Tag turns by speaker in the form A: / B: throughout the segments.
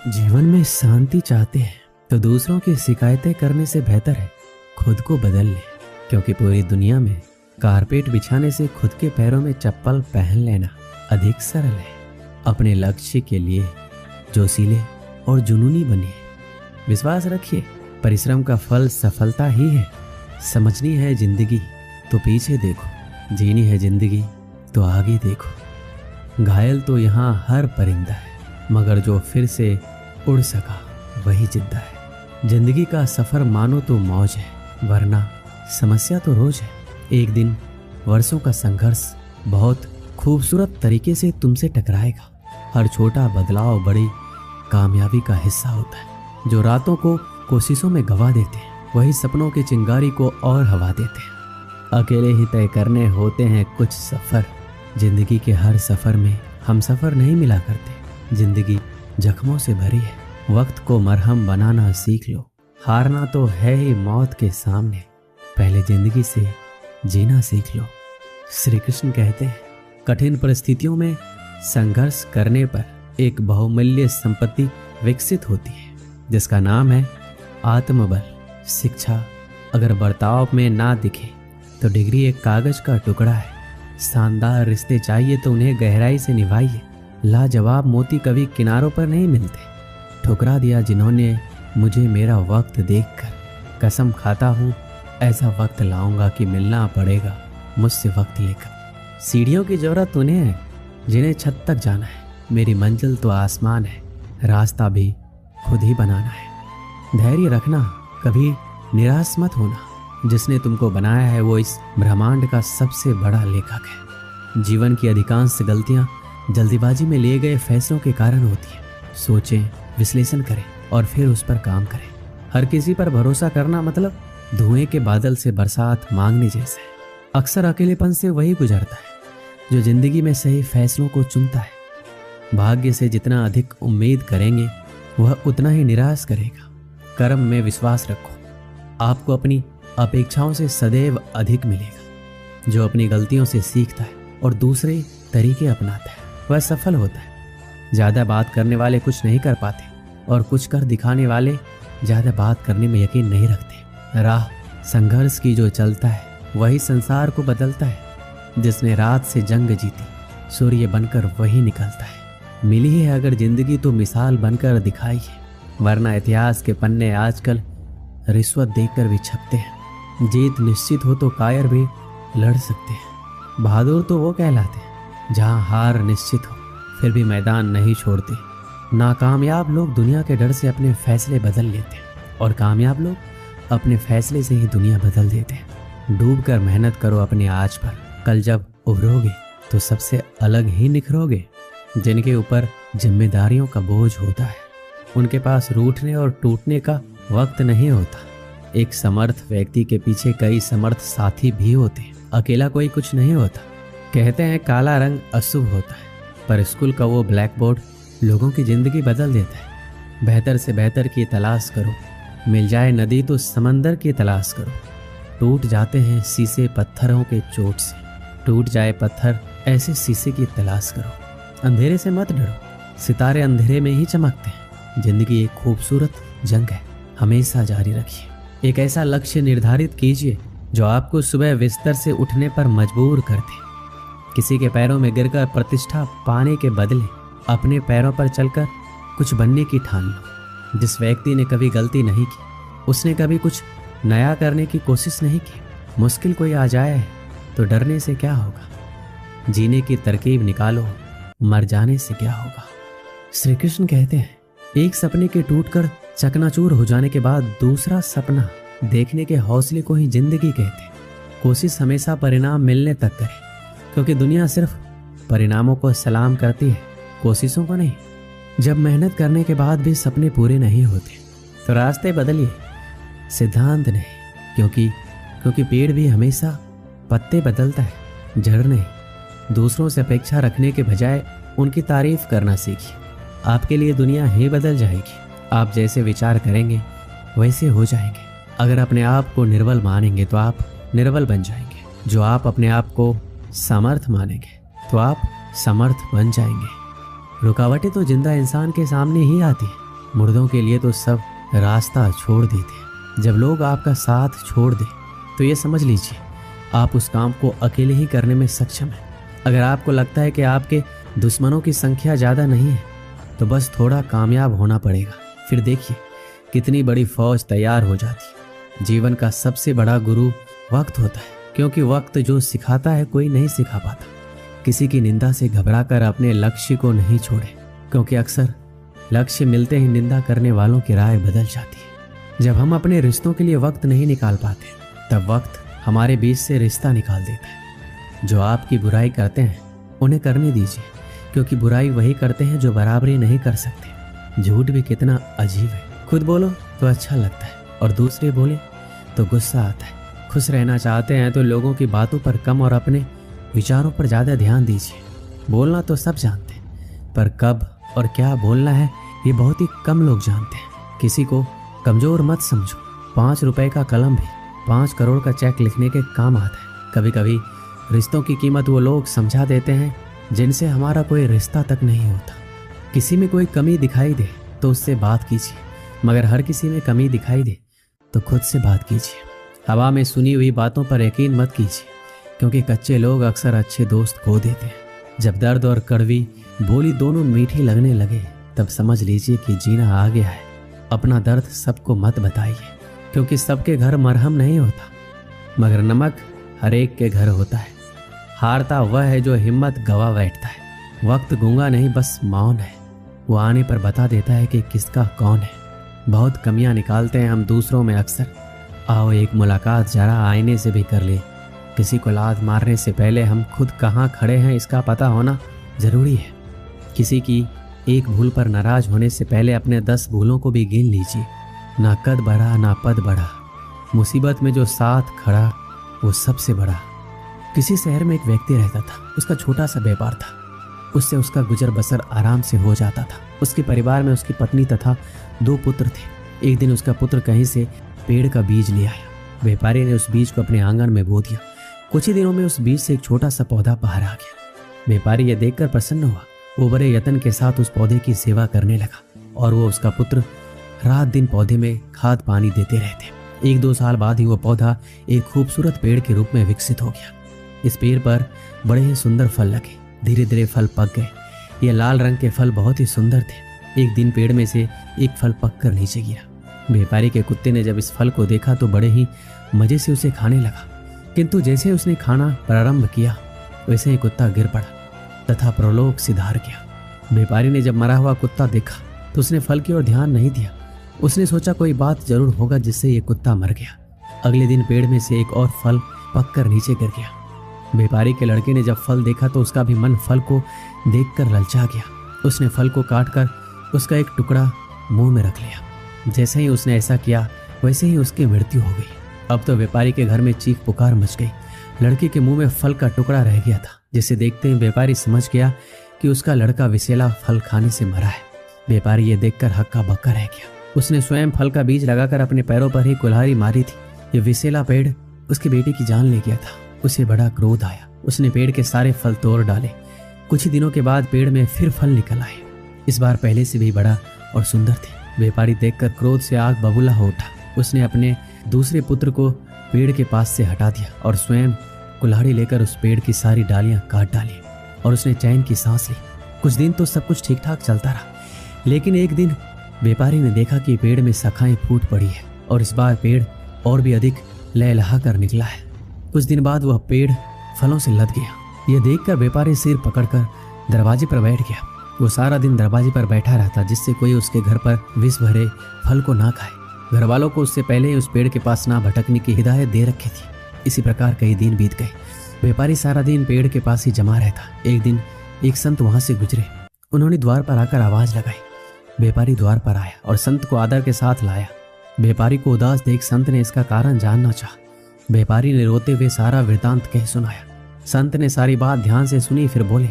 A: जीवन में शांति चाहते हैं तो दूसरों की शिकायतें करने से बेहतर है खुद को बदल ले, क्योंकि पूरी दुनिया में कारपेट बिछाने से खुद के पैरों में चप्पल पहन लेना अधिक सरल है। अपने लक्ष्य के लिए जोशीले और जुनूनी बनिए। विश्वास रखिए, परिश्रम का फल सफलता ही है। समझनी है जिंदगी तो पीछे देखो, जीनी है जिंदगी तो आगे देखो। घायल तो यहाँ हर परिंदा है, मगर जो फिर से उड़ सका वही जिंदा है। जिंदगी का सफर मानो तो मौज है, वरना समस्या तो रोज है। एक दिन वर्षों का संघर्ष बहुत खूबसूरत तरीके से तुमसे टकराएगा। हर छोटा बदलाव बड़ी कामयाबी का हिस्सा होता है। जो रातों को कोशिशों में गवा देते हैं वही सपनों की चिंगारी को और हवा देते हैं। अकेले ही तय करने होते हैं कुछ सफर। जिंदगी के हर सफर में हम सफर नहीं मिला करते। जिंदगी जख्मों से भरी है, वक्त को मरहम बनाना सीख लो। हारना तो है ही मौत के सामने, पहले जिंदगी से जीना सीख लो। श्री कृष्ण कहते हैं, कठिन परिस्थितियों में संघर्ष करने पर एक बहुमूल्य संपत्ति विकसित होती है, जिसका नाम है आत्मबल। शिक्षा अगर बर्ताव में ना दिखे तो डिग्री एक कागज का टुकड़ा है। शानदार रिश्ते चाहिए तो उन्हें गहराई से निभाइए। लाजवाब मोती कभी किनारों पर नहीं मिलते। ठुकरा दिया जिन्होंने मुझे मेरा वक्त देखकर। कसम खाता हूँ ऐसा वक्त लाऊंगा कि मिलना पड़ेगा मुझसे वक्त लेकर। सीढ़ियों की जरूरत उन्हें है जिन्हें छत तक जाना है। मेरी मंजिल तो आसमान है, रास्ता भी खुद ही बनाना है। धैर्य रखना, कभी निराश मत होना। जिसने तुमको बनाया है वो इस ब्रह्मांड का सबसे बड़ा लेखक है। जीवन की अधिकांश गलतियां जल्दीबाजी में लिए गए फैसलों के कारण होती है। सोचें, विश्लेषण करें और फिर उस पर काम करें। हर किसी पर भरोसा करना मतलब धुएं के बादल से बरसात मांगने जैसा है। अक्सर अकेलेपन से वही गुजरता है जो जिंदगी में सही फैसलों को चुनता है। भाग्य से जितना अधिक उम्मीद करेंगे वह उतना ही निराश करेगा। कर्म में विश्वास रखो, आपको अपनी अपेक्षाओं से सदैव अधिक मिलेगा। जो अपनी गलतियों से सीखता है और दूसरे तरीके अपनाता है वह सफल होता है। ज्यादा बात करने वाले कुछ नहीं कर पाते और कुछ कर दिखाने वाले ज्यादा बात करने में यकीन नहीं रखते। राह संघर्ष की जो चलता है वही संसार को बदलता है। जिसने रात से जंग जीती सूर्य बनकर वही निकलता है। मिली है अगर जिंदगी तो मिसाल बनकर दिखाइए, वरना इतिहास के पन्ने आजकल रिश्वत देकर भी छपते हैं। जीत निश्चित हो तो कायर भी लड़ सकते हैं। बहादुर तो वो कहलाते हैं जहां हार निश्चित हो फिर भी मैदान नहीं छोड़ते। नाकामयाब लोग दुनिया के डर से अपने फैसले बदल लेते हैं और कामयाब लोग अपने फैसले से ही दुनिया बदल देते हैं। डूब कर मेहनत करो अपने आज पर, कल जब उभरोगे तो सबसे अलग ही निखरोगे। जिनके ऊपर जिम्मेदारियों का बोझ होता है उनके पास रूठने और टूटने का वक्त नहीं होता। एक समर्थ व्यक्ति के पीछे कई समर्थ साथी भी होते हैं। अकेला कोई कुछ नहीं होता। कहते हैं काला रंग अशुभ होता है, पर स्कूल का वो ब्लैक बोर्ड लोगों की जिंदगी बदल देता है। बेहतर से बेहतर की तलाश करो, मिल जाए नदी तो समंदर की तलाश करो। टूट जाते हैं शीशे पत्थरों के चोट से, टूट जाए पत्थर ऐसे शीशे की तलाश करो। अंधेरे से मत डरो, सितारे अंधेरे में ही चमकते हैं। जिंदगी एक खूबसूरत जंग है, हमेशा जारी रखिए। एक ऐसा लक्ष्य निर्धारित कीजिए जो आपको सुबह बिस्तर से उठने पर मजबूर कर दे। किसी के पैरों में गिरकर प्रतिष्ठा पाने के बदले अपने पैरों पर चलकर कुछ बनने की ठान लो। जिस व्यक्ति ने कभी गलती नहीं की उसने कभी कुछ नया करने की कोशिश नहीं की। मुश्किल कोई आ जाए तो डरने से क्या होगा, जीने की तरकीब निकालो, मर जाने से क्या होगा। श्री कृष्ण कहते हैं, एक सपने के टूटकर चकनाचूर हो जाने के बाद दूसरा सपना देखने के हौसले को ही जिंदगी कहते हैं। कोशिश हमेशा परिणाम मिलने तक करें, क्योंकि दुनिया सिर्फ परिणामों को सलाम करती है, कोशिशों को नहीं। जब मेहनत करने के बाद भी सपने पूरे नहीं होते तो रास्ते बदलिए, सिद्धांत नहीं। क्योंकि पेड़ भी हमेशा पत्ते बदलता है, जड़ नहीं। दूसरों से अपेक्षा रखने के बजाय उनकी तारीफ करना सीखिए। आपके लिए दुनिया ही बदल जाएगी। आप जैसे विचार करेंगे वैसे हो जाएंगे। अगर अपने आप को निर्बल मानेंगे तो आप निर्बल बन जाएंगे। जो आप अपने आप को समर्थ मानेंगे तो आप समर्थ बन जाएंगे। रुकावटें तो जिंदा इंसान के सामने ही आती हैं, मुर्दों के लिए तो सब रास्ता छोड़ देते। जब लोग आपका साथ छोड़ दें तो ये समझ लीजिए आप उस काम को अकेले ही करने में सक्षम हैं। अगर आपको लगता है कि आपके दुश्मनों की संख्या ज़्यादा नहीं है तो बस थोड़ा कामयाब होना पड़ेगा, फिर देखिए कितनी बड़ी फौज तैयार हो जाती है। जीवन का सबसे बड़ा गुरु वक्त होता है, क्योंकि वक्त जो सिखाता है कोई नहीं सिखा पाता। किसी की निंदा से घबराकर अपने लक्ष्य को नहीं छोड़े, क्योंकि अक्सर लक्ष्य मिलते ही निंदा करने वालों की राय बदल जाती है। जब हम अपने रिश्तों के लिए वक्त नहीं निकाल पाते तब वक्त हमारे बीच से रिश्ता निकाल देता है। जो आपकी बुराई करते हैं उन्हें करने दीजिए, क्योंकि बुराई वही करते हैं जो बराबरी नहीं कर सकते। झूठ भी कितना अजीब है, खुद बोलो तो अच्छा लगता है और दूसरे बोले तो गुस्सा आता है। खुश रहना चाहते हैं तो लोगों की बातों पर कम और अपने विचारों पर ज़्यादा ध्यान दीजिए। बोलना तो सब जानते हैं, पर कब और क्या बोलना है ये बहुत ही कम लोग जानते हैं। किसी को कमज़ोर मत समझो। 5 रुपए का कलम भी 5 करोड़ का चेक लिखने के काम आता है। कभी कभी रिश्तों की कीमत वो लोग समझा देते हैं जिनसे हमारा कोई रिश्ता तक नहीं होता। किसी में कोई कमी दिखाई दे तो उससे बात कीजिए, मगर हर किसी में कमी दिखाई दे तो खुद से बात कीजिए। हवा में सुनी हुई बातों पर यकीन मत कीजिए, क्योंकि कच्चे लोग अक्सर अच्छे दोस्त खो देते हैं। जब दर्द और कड़वी बोली दोनों मीठी लगने लगे तब समझ लीजिए कि जीना आ गया है। अपना दर्द सबको मत बताइए, क्योंकि सबके घर मरहम नहीं होता, मगर नमक हर एक के घर होता है। हारता वह है जो हिम्मत गवा बैठता है। वक्त गूंगा नहीं, बस मौन है। वो आने पर बता देता है कि किसका कौन है। बहुत कमियां निकालते हैं हम दूसरों में अक्सर। आओ एक मुलाकात जरा आईने से भी कर ले। किसी को लात मारने से पहले हम खुद कहाँ खड़े हैं इसका पता होना जरूरी है। किसी की एक भूल पर नाराज होने से पहले अपने 10 भूलों को भी गिन लीजिए। ना कद बढ़ा ना पद बढ़ा, मुसीबत में जो साथ खड़ा वो सबसे बड़ा। किसी शहर में एक व्यक्ति रहता था। उसका छोटा सा व्यापार था। उससे उसका गुजर बसर आराम से हो जाता था। उसके परिवार में उसकी पत्नी तथा 2 पुत्र थे। एक दिन उसका पुत्र कहीं से पेड़ का बीज ले आया। व्यापारी ने उस बीज को अपने आंगन में बो दिया। कुछ ही दिनों में उस बीज से एक छोटा सा पौधा बाहर आ गया। व्यापारी यह देखकर प्रसन्न हुआ। वो बड़े यत्न के साथ उस पौधे की सेवा करने लगा और वो उसका पुत्र रात दिन पौधे में खाद पानी देते रहते। 1-2 साल बाद ही वो पौधा एक खूबसूरत पेड़ के रूप में विकसित हो गया। इस पेड़ पर बड़े ही सुंदर फल लगे। धीरे धीरे फल पक गए। ये लाल रंग के फल बहुत ही सुंदर थे। एक दिन पेड़ में से एक फल पक कर नीचे गिरा। व्यापारी के कुत्ते ने जब इस फल को देखा तो बड़े ही मजे से उसे खाने लगा, किंतु जैसे उसने खाना प्रारंभ किया वैसे ही कुत्ता गिर पड़ा तथा प्रलोक सिधार गया। व्यापारी ने जब मरा हुआ कुत्ता देखा तो उसने फल की ओर ध्यान नहीं दिया। उसने सोचा कोई बात जरूर होगा जिससे ये कुत्ता मर गया। अगले दिन पेड़ में से एक और फल पक कर नीचे गिर गया। व्यापारी के लड़के ने जब फल देखा तो उसका भी मन फल को देखकर ललचा गया। उसने फल को काटकर उसका एक टुकड़ा मुंह में रख लिया। जैसे ही उसने ऐसा किया वैसे ही उसकी मृत्यु हो गई। अब तो व्यापारी के घर में चीख पुकार मच गई। लड़के के मुंह में फल का टुकड़ा रह गया था, जिसे देखते ही व्यापारी समझ गया कि उसका लड़का विषैला फल खाने से मरा है। व्यापारी ये देखकर हक्का बक्का रह गया। उसने स्वयं फल का बीज लगाकर अपने पैरों पर ही कुल्हाड़ी मारी थी। ये विषैला पेड़ उसके बेटे की जान ले गया था। उसे बड़ा क्रोध आया। उसने पेड़ के सारे फल तोड़ डाले। कुछ ही दिनों के बाद पेड़ में फिर फल निकल आए। इस बार पहले से भी बड़ा और सुंदर थे। व्यापारी देखकर क्रोध से आग बबूला हो उठा। उसने अपने दूसरे पुत्र को पेड़ के पास से हटा दिया और स्वयं कुल्हाड़ी लेकर उस पेड़ की सारी डालियां काट डाली और उसने चैन की सांस ली। कुछ दिन तो सब कुछ ठीक ठाक चलता रहा, लेकिन एक दिन व्यापारी ने देखा कि पेड़ में शाखाएं फूट पड़ी है और इस बार पेड़ और भी अधिक लहलहा कर निकला है। कुछ दिन बाद वह पेड़ फलों से लद गया। यह देखकर व्यापारी सिर पकड़कर दरवाजे पर बैठ गया। वो सारा दिन दरवाजे पर बैठा रहता, जिससे कोई उसके घर पर विष भरे फल को ना खाए। घर वालों को उससे पहले ही उस पेड़ के पास ना भटकने की हिदायत दे रखी थी। इसी प्रकार कई दिन बीत गए। व्यापारी सारा दिन पेड़ के पास ही जमा रहता। एक दिन एक संत वहां से गुजरे। उन्होंने द्वार पर आकर आवाज लगाई। व्यापारी द्वार पर आया और संत को आदर के साथ लाया। व्यापारी को उदास देख संत ने इसका कारण जानना चाहा। व्यापारी ने रोते हुए सारा वृतांत कह सुनाया। संत ने सारी बात ध्यान से सुनी, फिर बोले,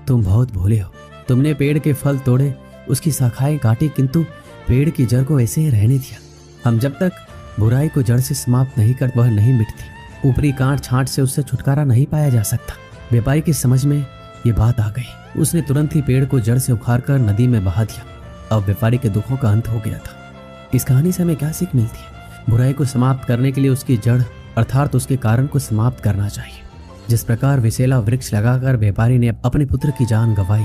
A: तुम बहुत भोले हो। तुमने पेड़ के फल तोड़े, उसकी शाखाएं काटी, किंतु पेड़ की जड़ को ऐसे ही रहने दिया। हम जब तक बुराई को जड़ से समाप्त नहीं कर वह नहीं मिटती। ऊपरी कांट छांट से उससे छुटकारा नहीं पाया जा सकता। व्यापारी की समझ में ये बात आ गई। उसने तुरंत ही पेड़ को जड़ से उखाड़कर नदी में बहा दिया। अब व्यापारी के दुखों का अंत हो गया था। इस कहानी से हमें क्या सीख मिलती है? बुराई को समाप्त करने के लिए उसकी जड़ अर्थात उसके कारण को समाप्त करना चाहिए। जिस प्रकार विसेला वृक्ष लगाकर व्यापारी ने अपने पुत्र की जान गंवाई,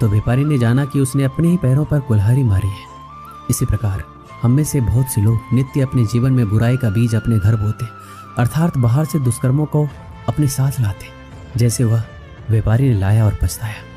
A: तो व्यापारी ने जाना कि उसने अपने ही पैरों पर कुल्हाड़ी मारी है। इसी प्रकार हम में से बहुत से लोग नित्य अपने जीवन में बुराई का बीज अपने घर बोते, अर्थात बाहर से दुष्कर्मों को अपने साथ लाते, जैसे वह व्यापारी ने लाया और पछताया।